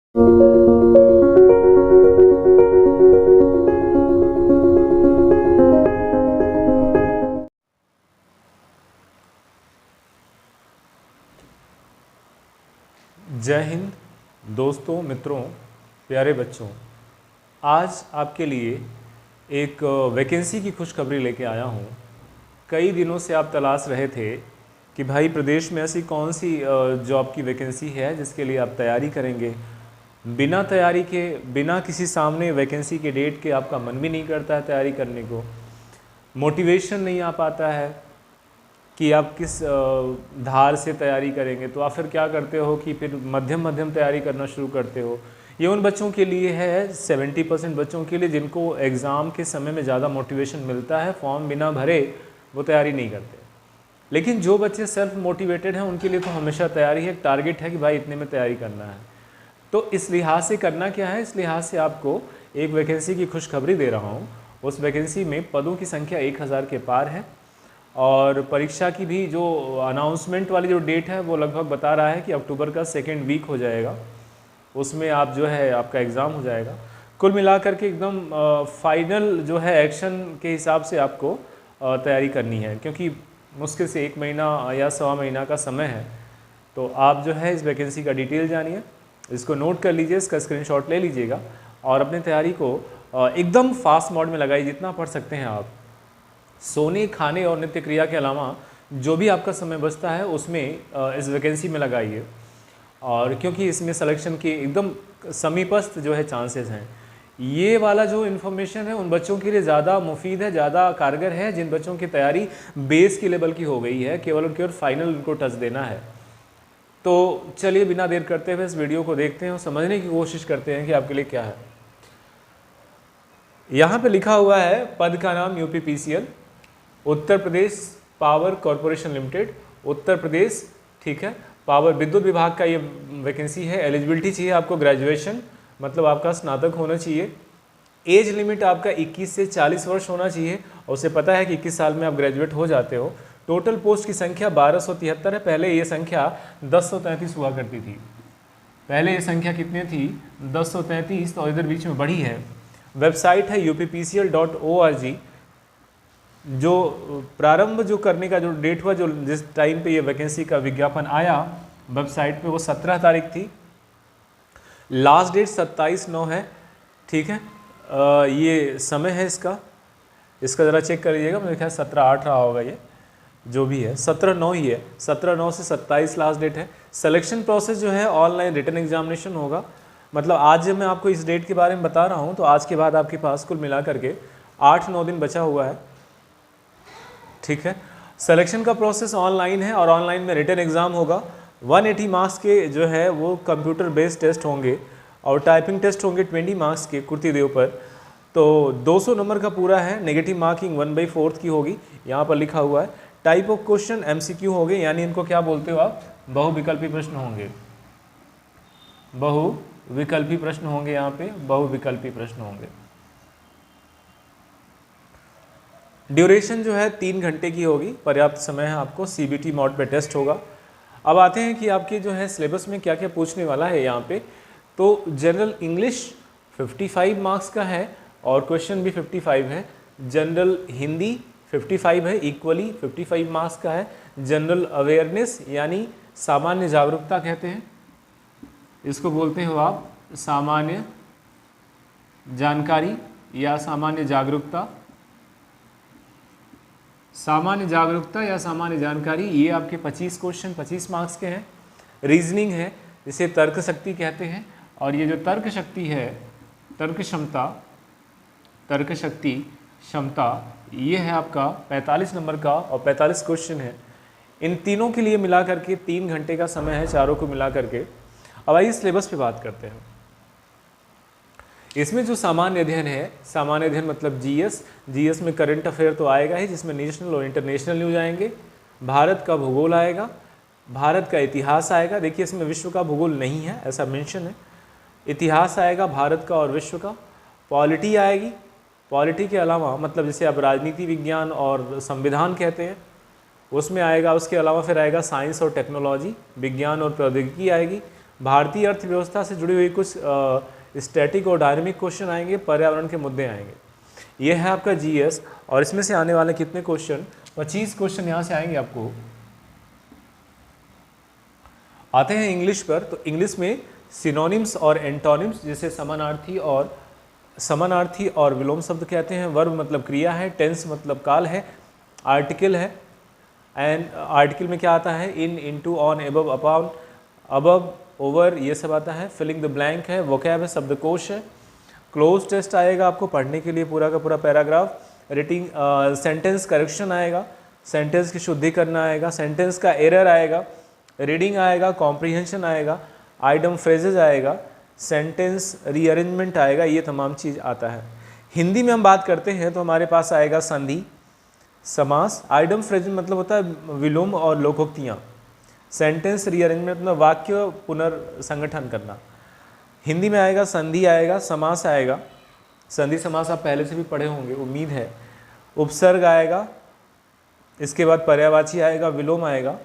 जय हिंद दोस्तों, मित्रों, प्यारे बच्चों। आज आपके लिए एक वैकेंसी की खुशखबरी लेके आया हूँ। कई दिनों से आप तलाश रहे थे कि भाई प्रदेश में ऐसी कौन सी जॉब की वैकेंसी है जिसके लिए आप तैयारी करेंगे। बिना तैयारी के, बिना किसी सामने वैकेंसी के डेट के आपका मन भी नहीं करता है तैयारी करने को, मोटिवेशन नहीं आ पाता है कि आप किस धार से तैयारी करेंगे, तो आप फिर क्या करते हो कि फिर मध्यम मध्यम तैयारी करना शुरू करते हो। ये उन बच्चों के लिए है, 70% बच्चों के लिए जिनको एग्ज़ाम के समय में ज़्यादा मोटिवेशन मिलता है, फॉर्म बिना भरे वो तैयारी नहीं करते। लेकिन जो बच्चे सेल्फ मोटिवेटेड हैं उनके लिए तो हमेशा तैयारी है, एक टारगेट है कि भाई इतने में तैयारी करना है। तो इस लिहाज से करना क्या है, इस लिहाज से आपको एक वैकेंसी की खुशखबरी दे रहा हूँ। उस वैकेंसी में पदों की संख्या 1000 के पार है और परीक्षा की भी जो अनाउंसमेंट वाली जो डेट है वो लगभग बता रहा है कि अक्टूबर का 2nd वीक हो जाएगा, उसमें आप जो है आपका एग्ज़ाम हो जाएगा। कुल मिलाकर के एकदम फाइनल जो है एक्शन के हिसाब से आपको तैयारी करनी है, क्योंकि मुश्किल से 1 महीना या सवा महीना का समय है। तो आप जो है इस वैकेंसी का डिटेल जानिए, इसको नोट कर लीजिए, इसका स्क्रीनशॉट ले लीजिएगा और अपनी तैयारी को एकदम फास्ट मोड में लगाइए, जितना पढ़ सकते हैं आप। सोने, खाने और नित्य क्रिया के अलावा जो भी आपका समय बचता है उसमें इस वैकेंसी में लगाइए, और क्योंकि इसमें सिलेक्शन के एकदम समीपस्थ जो है चांसेस हैं। ये वाला जो इन्फॉर्मेशन है उन बच्चों के लिए ज़्यादा मुफीद है, ज़्यादा कारगर है जिन बच्चों की तैयारी बेस के लेवल की हो गई है, केवल और केवल फाइनल उनको टच देना है। तो चलिए बिना देर करते हुए इस वीडियो को देखते हैं और समझने की कोशिश करते हैं कि आपके लिए क्या है। यहाँ पे लिखा हुआ है पद का नाम UPPCL, Uttar Pradesh power corporation limited, Uttar Pradesh, ठीक है। पावर विद्युत विभाग का ये वैकेंसी है। एलिजिबिलिटी चाहिए आपको ग्रेजुएशन, मतलब आपका स्नातक होना चाहिए। एज लिमिट आपका 21 से 40 वर्ष होना चाहिए और उसे पता है कि 21 साल में आप ग्रेजुएट हो जाते हो। टोटल पोस्ट की संख्या 1273 है। पहले ये संख्या 1033 हुआ करती थी। पहले ये संख्या कितनी थी? 1033, और इधर बीच में बढ़ी है। वेबसाइट है UPPCL.org। जो प्रारंभ जो करने का जो डेट हुआ, जो जिस टाइम पे ये वैकेंसी का विज्ञापन आया वेबसाइट पे, वो 17 तारीख थी। लास्ट डेट 27/9 है, ठीक है। ये समय है इसका ज़रा चेक कर लीजिएगा, मेरे ख्याल 17/8 रहा होगा, ये जो भी है 17/9 ही है। 17/9 से 27 लास्ट डेट है। सिलेक्शन प्रोसेस जो है ऑनलाइन रिटन एग्जामिनेशन होगा। मतलब आज जब मैं आपको इस डेट के बारे में बता रहा हूँ तो आज के बाद आपके पास कुल मिला करके 8-9 दिन बचा हुआ है, ठीक है। सिलेक्शन का प्रोसेस ऑनलाइन है और ऑनलाइन में रिटन एग्ज़ाम होगा। 180 मार्क्स के जो है वो कंप्यूटर बेस्ड टेस्ट होंगे और टाइपिंग टेस्ट होंगे 20 मार्क्स के कुर्ती देव पर। तो 200 नंबर का पूरा है। नेगेटिव मार्किंग 1/4 की होगी, यहाँ पर लिखा हुआ है। टाइप ऑफ क्वेश्चन MCQ होंगे, यानी इनको क्या बोलते हो आप? बहुविकल्पी प्रश्न होंगे। बहुविकल्पी प्रश्न होंगे, यहाँ पे बहुविकल्पी प्रश्न होंगे। ड्यूरेशन जो है 3 घंटे की होगी, पर्याप्त समय है आपको। CBT मोड पे टेस्ट होगा। अब आते हैं कि आपके जो है सिलेबस में क्या क्या पूछने वाला है यहाँ पे। तो जनरल इंग्लिश 55 मार्क्स का है और क्वेश्चन भी 55 है। जनरल हिंदी 55 है, इक्वली 55 मार्क्स का है। जनरल अवेयरनेस यानी सामान्य जागरूकता कहते हैं, इसको बोलते हो आप सामान्य जानकारी या सामान्य जागरूकता। सामान्य जागरूकता या सामान्य जानकारी, ये आपके 25 क्वेश्चन 25 मार्क्स के हैं। रीजनिंग है, जिसे तर्क शक्ति कहते हैं, और ये जो तर्क शक्ति है, तर्क शक्ति क्षमता, ये है आपका 45 नंबर का और 45 क्वेश्चन है। इन तीनों के लिए मिला करके 3 घंटे का समय है, चारों को मिला करके। अब आइए सिलेबस पे बात करते हैं। इसमें जो सामान्य अध्ययन है, सामान्य अध्ययन मतलब GS में करंट अफेयर तो आएगा ही, जिसमें नेशनल और इंटरनेशनल न्यूज आएंगे। भारत का भूगोल आएगा, भारत का इतिहास आएगा। देखिए इसमें विश्व का भूगोल नहीं है, ऐसा मेंशन है। इतिहास आएगा भारत का और विश्व का। पॉलिटी आएगी, पॉलिटी के अलावा मतलब जैसे आप राजनीति विज्ञान और संविधान कहते हैं, उसमें आएगा। उसके अलावा फिर आएगा साइंस और टेक्नोलॉजी, विज्ञान और प्रौद्योगिकी आएगी। भारतीय अर्थव्यवस्था से जुड़ी हुई कुछ स्टैटिक और डायनेमिक क्वेश्चन आएंगे, पर्यावरण के मुद्दे आएंगे। ये है आपका जीएस, और इसमें से आने वाले कितने क्वेश्चन, 25 क्वेश्चन यहाँ से आएंगे आपको। आते हैं इंग्लिश पर, तो इंग्लिश में सिनोनिम्स और एंटोनिम्स, जैसे समानार्थी और विलोम शब्द कहते हैं। वर्ब मतलब क्रिया है, टेंस मतलब काल है, आर्टिकल है, एंड आर्टिकल में क्या आता है, in, into, on, above, upon, above, over, ये सब आता है। फिलिंग द ब्लैंक है, वोकैब है, शब्दकोश है। क्लोज टेस्ट आएगा आपको पढ़ने के लिए पूरा का पूरा पैराग्राफ। रेटिंग सेंटेंस करेक्शन आएगा, सेंटेंस की शुद्धि करना आएगा, सेंटेंस का एरर आएगा, रीडिंग आएगा, कॉम्प्रीहेंशन आएगा, आइटम फ्रेजेज आएगा, सेंटेंस रीअरेंजमेंट आएगा, ये तमाम चीज़ आता है। हिंदी में हम बात करते हैं तो हमारे पास आएगा संधि, समास, आइटम फ्रेजेज मतलब होता है विलोम और लोकोक्तियाँ, सेंटेंस रीअरेंजमेंट मतलब वाक्य पुनर्संगठन करना। हिंदी में आएगा संधि आएगा, समास आएगा, संधि समास आप पहले से भी पढ़े होंगे उम्मीद है। उपसर्ग आएगा, इसके बाद पर्यायवाची आएगा, विलोम आएगा,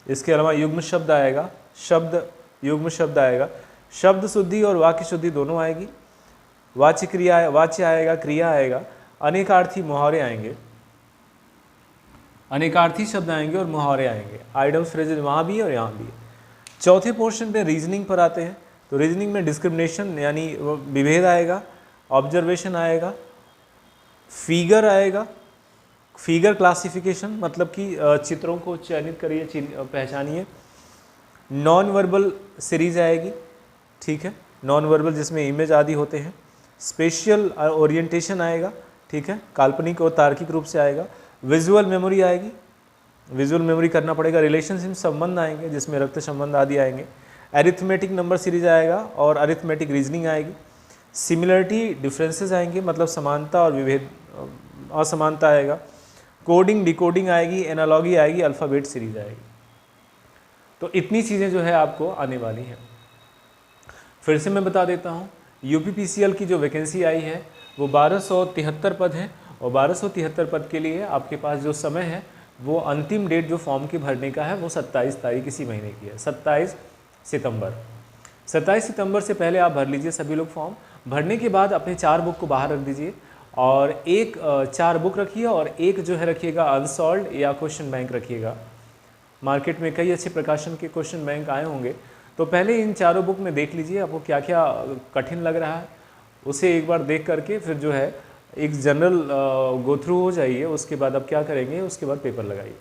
इसके अलावा युग्म शब्द आएगा, शब्द युग्म शब्द आएगा, शब्द शुद्धि और वाक्य शुद्धि दोनों आएगी। वाच्य क्रिया, वाच्य आएगा, क्रिया आएगा, अनेकार्थी मुहावरे आएंगे, अनेकार्थी शब्द आएंगे और मुहावरे आएंगे। आइटम्स फ्रेजेज वहाँ भी है और यहाँ भी है। चौथे पोर्शन पे रीजनिंग पर आते हैं, तो रीजनिंग में डिस्क्रिमिनेशन यानी विभेद आएगा, ऑब्जर्वेशन आएगा, फिगर आएगा, फिगर क्लासिफिकेशन मतलब कि चित्रों को चयनित करिए, पहचानिए। नॉन वर्बल सीरीज आएगी, ठीक है, नॉन वर्बल जिसमें इमेज आदि होते हैं। स्पेशियल ओरिएंटेशन आएगा, ठीक है, काल्पनिक और तार्किक रूप से आएगा। विजुअल मेमोरी आएगी, विजुअल मेमोरी करना पड़ेगा। रिलेशनशिप संबंध आएंगे जिसमें रक्त संबंध आदि आएंगे। एरिथमेटिक नंबर सीरीज आएगा और अरिथमेटिक रीजनिंग आएगी। सिमिलरिटी डिफरेंसेस आएंगे मतलब समानता और विभेद, असमानता आएगा। कोडिंग डिकोडिंग आएगी, एनालॉगी आएगी, अल्फ़ाबेट सीरीज आएगी। तो इतनी चीज़ें जो है आपको आने वाली हैं। फिर से मैं बता देता हूँ, यूपीपीसीएल की जो वैकेंसी आई है वो 1273 पद है, और 1273 पद के लिए आपके पास जो समय है वो अंतिम डेट जो फॉर्म के भरने का है वो 27 तारीख इसी महीने की है, 27 सितंबर। 27 सितंबर से पहले आप भर लीजिए सभी लोग फॉर्म। भरने के बाद अपने 4 बुक को बाहर रख दीजिए, और एक 4 बुक रखिए और एक जो है रखिएगा अनसॉल्व्ड या क्वेश्चन बैंक रखिएगा। मार्केट में कई अच्छे प्रकाशन के क्वेश्चन बैंक आए होंगे, तो पहले इन चारों बुक में देख लीजिए आपको क्या क्या कठिन लग रहा है, उसे एक बार देख करके फिर जो है एक जनरल गो थ्रू हो जाइए। उसके बाद आप क्या करेंगे, उसके बाद पेपर लगाइए,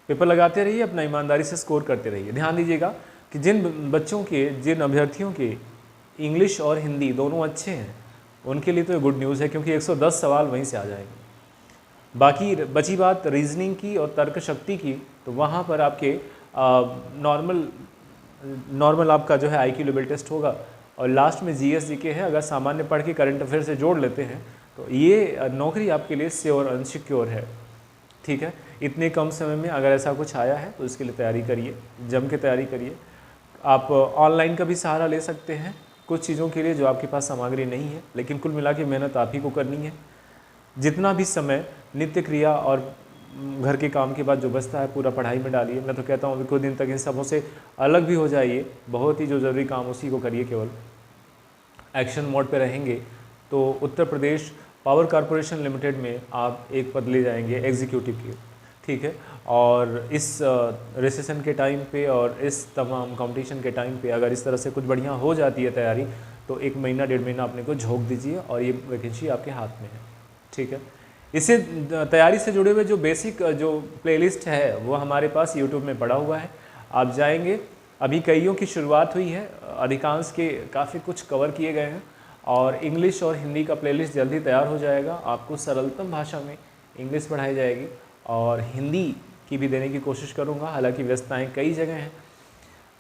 पेपर लगाते रहिए, अपना ईमानदारी से स्कोर करते रहिए। ध्यान दीजिएगा कि जिन बच्चों के, जिन अभ्यर्थियों के इंग्लिश और हिंदी दोनों अच्छे हैं उनके लिए तो ये गुड न्यूज़ है, क्योंकि 110 सवाल वहीं से आ जाएंगे। बाकी बची बात रीजनिंग की और तर्क शक्ति की, तो वहाँ पर आपके नॉर्मल आपका जो है आईक्यू लेवल टेस्ट होगा, और लास्ट में जीएस जीके है। अगर सामान्य पढ़ के करंट अफेयर से जोड़ लेते हैं तो ये नौकरी आपके लिए श्योर अनसिक्योर है, ठीक है। इतने कम समय में अगर ऐसा कुछ आया है तो इसके लिए तैयारी करिए, जम के तैयारी करिए। आप ऑनलाइन का भी सहारा ले सकते हैं कुछ चीज़ों के लिए जो आपके पास सामग्री नहीं है, लेकिन कुल मिला के मेहनत आप ही को करनी है। जितना भी समय नित्य क्रिया और घर के काम के बाद जो बचता है पूरा पढ़ाई में डालिए। मैं तो कहता हूँ अभी कुछ दिन तक इन सबों से अलग भी हो जाइए, बहुत ही जो ज़रूरी काम उसी को करिए। केवल एक्शन मोड पे रहेंगे तो Uttar Pradesh power corporation limited में आप एक पद ले जाएंगे एग्जीक्यूटिव के, ठीक है। और इस रिसेशन के टाइम पे और इस तमाम कंपटीशन के टाइम पे अगर इस तरह से कुछ बढ़िया हो जाती है तैयारी, तो 1 महीना 1.5 महीना अपने को झोंक दीजिए और ये वैकेंसी आपके हाथ में है, ठीक है। इससे तैयारी से जुड़े हुए जो बेसिक जो प्लेलिस्ट है वो हमारे पास यूट्यूब में पड़ा हुआ है, आप जाएंगे। अभी कईयों की शुरुआत हुई है, अधिकांश के काफ़ी कुछ कवर किए गए हैं, और इंग्लिश और हिंदी का प्लेलिस्ट जल्दी तैयार हो जाएगा। आपको सरलतम भाषा में इंग्लिश पढ़ाई जाएगी और हिंदी की भी देने की कोशिश करूँगा। हालांकि व्यस्तताएँ कई जगह हैं,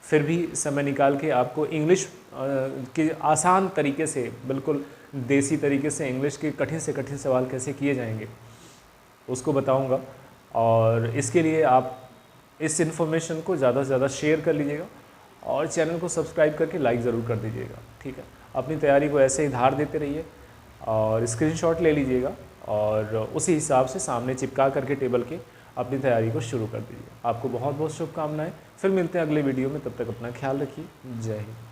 फिर भी समय निकाल के आपको इंग्लिश के आसान तरीके से, बिल्कुल देसी तरीके से इंग्लिश के कठिन से कठिन सवाल कैसे किए जाएंगे उसको बताऊंगा। और इसके लिए आप इस इन्फॉर्मेशन को ज़्यादा से ज़्यादा शेयर कर लीजिएगा और चैनल को सब्सक्राइब करके लाइक ज़रूर कर दीजिएगा, ठीक है। अपनी तैयारी को ऐसे ही धार देते रहिए और स्क्रीनशॉट ले लीजिएगा और उसी हिसाब से सामने चिपका करके टेबल के अपनी तैयारी को शुरू कर दीजिए। आपको बहुत बहुत शुभकामनाएं। फिर मिलते हैं अगले वीडियो में, तब तक अपना ख्याल रखिए। जय हिंद।